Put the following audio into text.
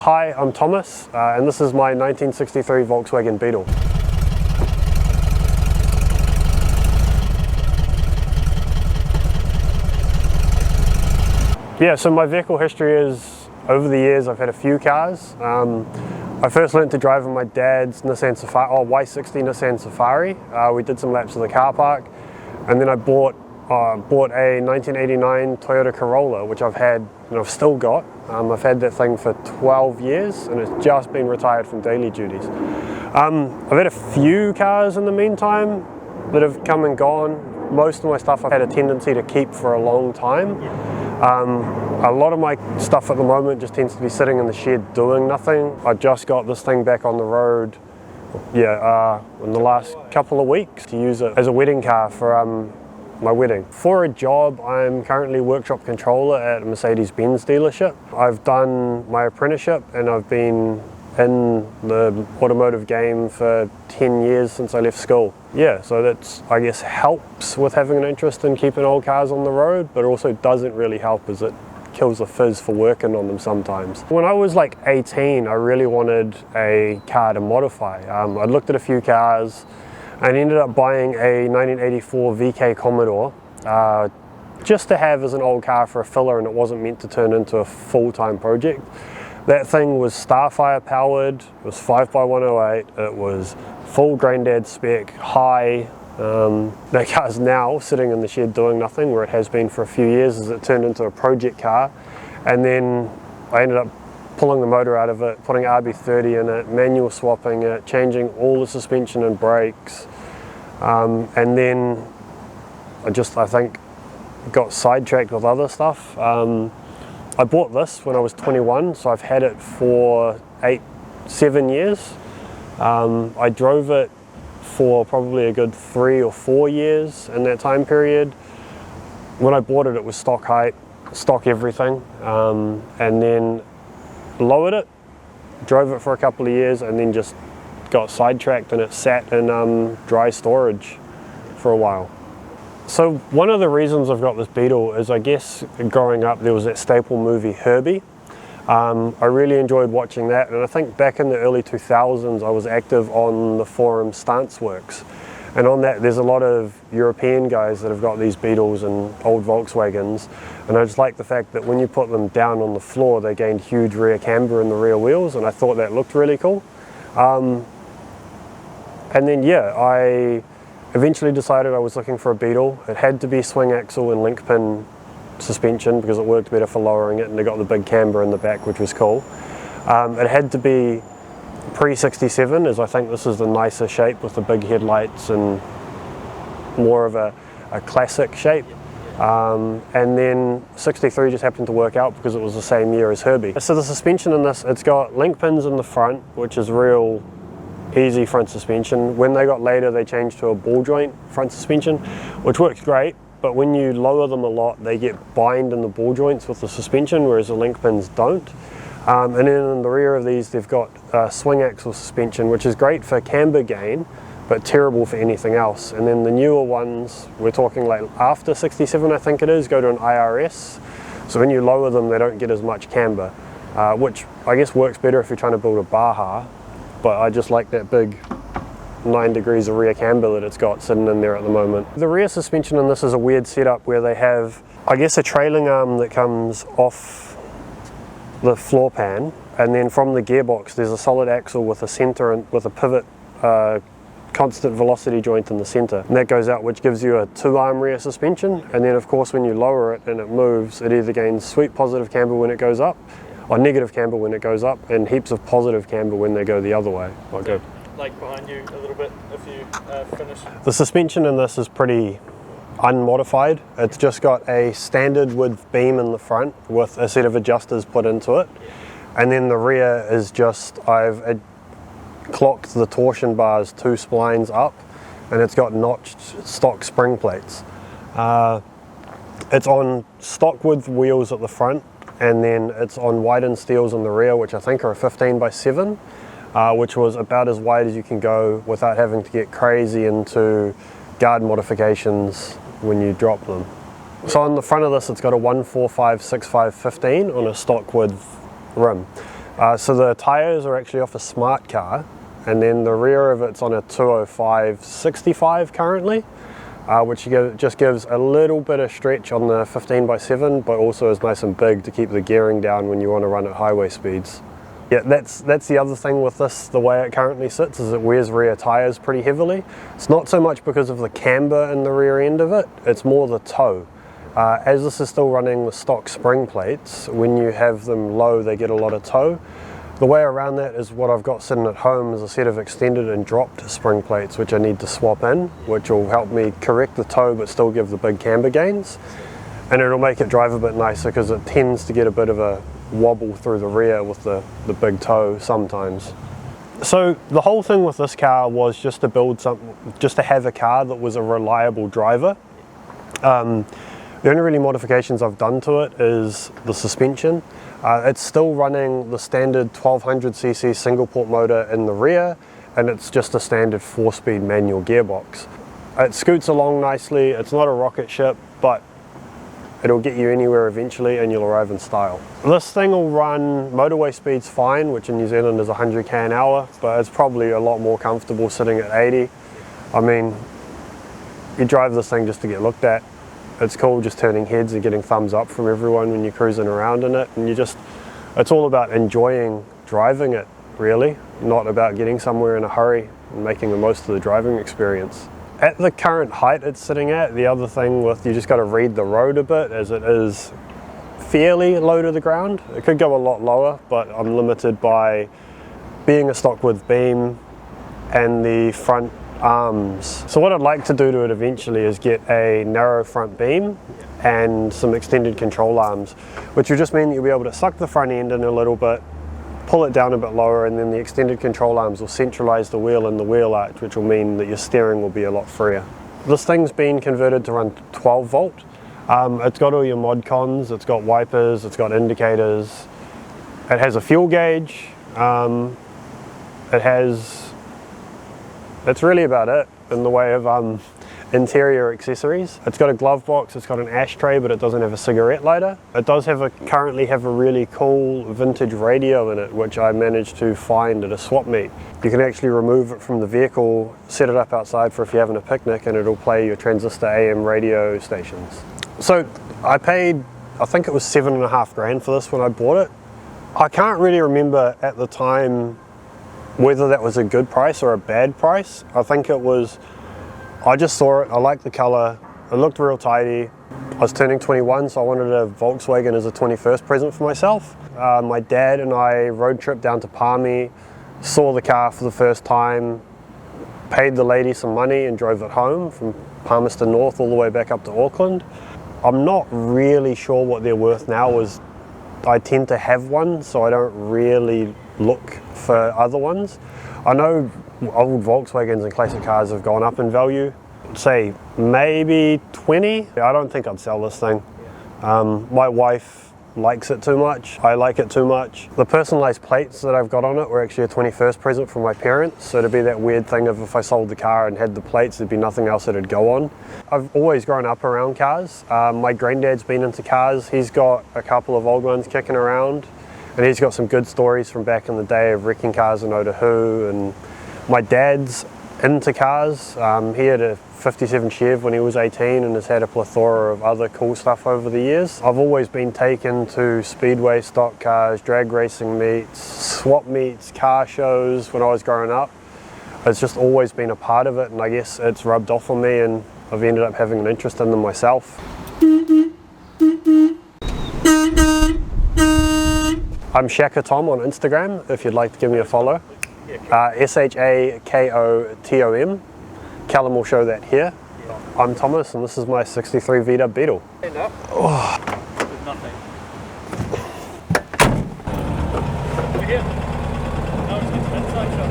Hi, I'm Thomas, and this is my 1963 Volkswagen Beetle. Yeah, so my vehicle history is, over the years I've had a few cars. I first learned to drive in my dad's Nissan Safari, Y60 Nissan Safari. We did some laps of the car park, and then I bought a 1989 Toyota Corolla, which I've had and I've still got. I've had that thing for 12 years and it's just been retired from daily duties. I've had a few cars in the meantime that have come and gone. Most of my stuff I've had a tendency to keep for a long time. A lot of my stuff at the moment just tends to be sitting in the shed doing nothing. I just got this thing back on the road in the last couple of weeks to use it as a wedding car for my wedding. For a job, I'm currently workshop controller at a Mercedes-Benz dealership. I've done my apprenticeship and I've been in the automotive game for 10 years since I left school. Yeah, so that's, I guess, helps with having an interest in keeping old cars on the road, but also doesn't really help as it kills the fizz for working on them sometimes. When I was like 18, I really wanted a car to modify. I looked at a few cars and ended up buying a 1984 VK Commodore just to have as an old car for a filler, and it wasn't meant to turn into a full-time project. That thing was Starfire powered, it was 5x108, it was full granddad spec, high. That car's now sitting in the shed doing nothing, where it has been for a few years as it turned into a project car. And then I ended up pulling the motor out of it, putting RB30 in it, manual swapping it, changing all the suspension and brakes. And then I think got sidetracked with other stuff. I bought this when I was 21, so I've had it for 7 years. I drove it for probably a good 3 or 4 years in that time period. When I bought it, it was stock height, stock everything, and then lowered it, drove it for a couple of years, and then just got sidetracked and it sat in dry storage for a while. So one of the reasons I've got this Beetle is, I guess, growing up there was that staple movie Herbie. I really enjoyed watching that, and I think back in the early 2000s I was active on the forum Stanceworks, and on that there's a lot of European guys that have got these Beetles and old Volkswagens, and I just like the fact that when you put them down on the floor they gained huge rear camber in the rear wheels, and I thought that looked really cool. And then I eventually decided I was looking for a Beetle. It had to be swing axle and link pin suspension because it worked better for lowering it, and they got the big camber in the back, which was cool. It had to be pre-67, as I think this is the nicer shape with the big headlights and more of a classic shape. And then 63 just happened to work out because it was the same year as Herbie. So the suspension in this, it's got link pins in the front, which is real easy front suspension. When they got later, they changed to a ball joint front suspension, which works great, but when you lower them a lot, they get bind in the ball joints with the suspension, whereas the link pins don't. And then in the rear of these, they've got swing axle suspension, which is great for camber gain, but terrible for anything else. And then the newer ones, we're talking like after 67, I think it is, go to an IRS. So when you lower them, they don't get as much camber, which I guess works better if you're trying to build a Baja. But I just like that big 9 degrees of rear camber that it's got sitting in there at the moment. The rear suspension in this is a weird setup where they have, I guess, a trailing arm that comes off the floor pan, and then from the gearbox there's a solid axle with a center and with a pivot constant velocity joint in the center, and that goes out, which gives you a 2-arm rear suspension. And then of course when you lower it and it moves, it either gains sweet positive camber when it goes up, or negative camber when it goes up, and heaps of positive camber when they go the other way. Like behind you a little bit if you finish. The suspension in this is pretty unmodified. It's just got a standard width beam in the front with a set of adjusters put into it, and then the rear is just, I've clocked the torsion bars 2 splines up, and it's got notched stock spring plates. It's on stock width wheels at the front, and then it's on widened steels in the rear, which I think are a 15x7, which was about as wide as you can go without having to get crazy into guard modifications when you drop them. So on the front of this, it's got a 145/65/15 on a stock width rim. So the tyres are actually off a smart car, and then the rear of it's on a 205/65 currently, which just gives a little bit of stretch on the 15x7, but also is nice and big to keep the gearing down when you want to run at highway speeds. Yeah, that's the other thing with this, the way it currently sits, is it wears rear tyres pretty heavily. It's not so much because of the camber in the rear end of it, it's more the toe. As this is still running the stock spring plates, when you have them low they get a lot of toe. The way around that is what I've got sitting at home is a set of extended and dropped spring plates which I need to swap in, which will help me correct the toe but still give the big camber gains. And it'll make it drive a bit nicer because it tends to get a bit of a wobble through the rear with the big toe sometimes. So the whole thing with this car was just to build something, just to have a car that was a reliable driver. The only really modifications I've done to it is the suspension. It's still running the standard 1200cc single port motor in the rear, and it's just a standard 4-speed manual gearbox. It scoots along nicely, it's not a rocket ship, but it'll get you anywhere eventually and you'll arrive in style. This thing will run motorway speeds fine, which in New Zealand is 100k an hour, but it's probably a lot more comfortable sitting at 80. I mean, you drive this thing just to get looked at. It's cool just turning heads and getting thumbs up from everyone when you're cruising around in it, and it's all about enjoying driving it, really, not about getting somewhere in a hurry and making the most of the driving experience. At the current height it's sitting at, the other thing with, you just got to read the road a bit, as it is fairly low to the ground. It could go a lot lower, but I'm limited by being a stock width beam and the front arms. So what I'd like to do to it eventually is get a narrow front beam and some extended control arms, which will just mean that you'll be able to suck the front end in a little bit, pull it down a bit lower, and then the extended control arms will centralize the wheel and the wheel arch, which will mean that your steering will be a lot freer. This thing's been converted to run 12 volt. It's got all your mod cons, it's got wipers, it's got indicators, it has a fuel gauge, that's really about it in the way of interior accessories. It's got a glove box, it's got an ashtray, but it doesn't have a cigarette lighter. It does currently have a really cool vintage radio in it, which I managed to find at a swap meet. You can actually remove it from the vehicle, set it up outside for if you're having a picnic, and it'll play your transistor AM radio stations. So I paid, I think it was $7.5 grand for this when I bought it. I can't really remember at the time whether that was a good price or a bad price. I think it was, I just saw it, I liked the colour, it looked real tidy. I was turning 21, so I wanted a Volkswagen as a 21st present for myself. My dad and I road tripped down to Palmy, saw the car for the first time, paid the lady some money and drove it home from Palmerston North all the way back up to Auckland. I'm not really sure what they're worth now, as I tend to have one, so I don't really look for other ones. I know old Volkswagens and classic cars have gone up in value, say maybe 20. I don't think I'd sell this thing. My wife likes it too much, I like it too much. The personalised plates that I've got on it were actually a 21st present from my parents, so it'd be that weird thing of if I sold the car and had the plates, there'd be nothing else that'd go on. I've always grown up around cars. My granddad's been into cars, he's got a couple of old ones kicking around, and he's got some good stories from back in the day of wrecking cars in Automotive. And my dad's into cars. He had a 57 Chev when he was 18 and has had a plethora of other cool stuff over the years. I've always been taken to speedway stock cars, drag racing meets, swap meets, car shows when I was growing up. It's just always been a part of it, and I guess it's rubbed off on me and I've ended up having an interest in them myself. I'm Shaka Tom on Instagram, if you'd like to give me a follow. SHAKOTOM. Callum will show that here. I'm Thomas, and this is my 63 VW Beetle. Hey, no. Oh. There's nothing. Over here. No, it's inside shot.